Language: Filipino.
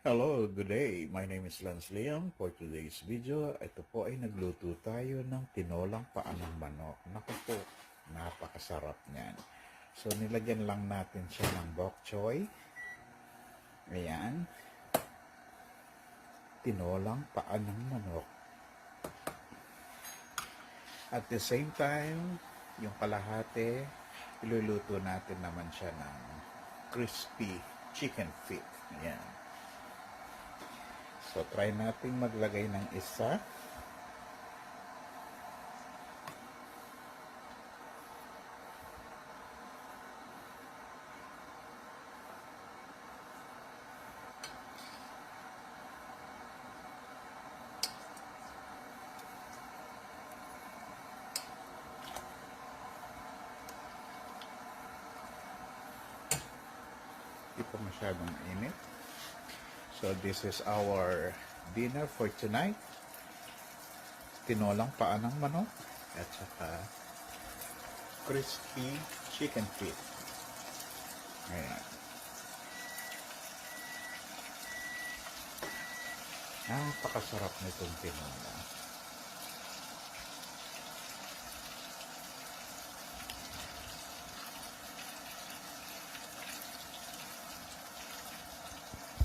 Hello, good day. My name is Lance Liam. For today's video, ito po ay nagluto tayo ng tinolang paa ng manok. Naku po, napakasarap niyan. So, nilagyan lang natin siya ng bok choy. Ayan. Tinolang paa ng manok. At the same time, yung kalahati, iluluto natin naman siya ng crispy chicken feet. Ayan. So, try natin maglagay ng isa. Hindi pa masyadong init. So, this is our dinner for tonight. Tinolang paa ng manok at saka crispy chicken feet. Ayan. Napakasarap nitong tinola.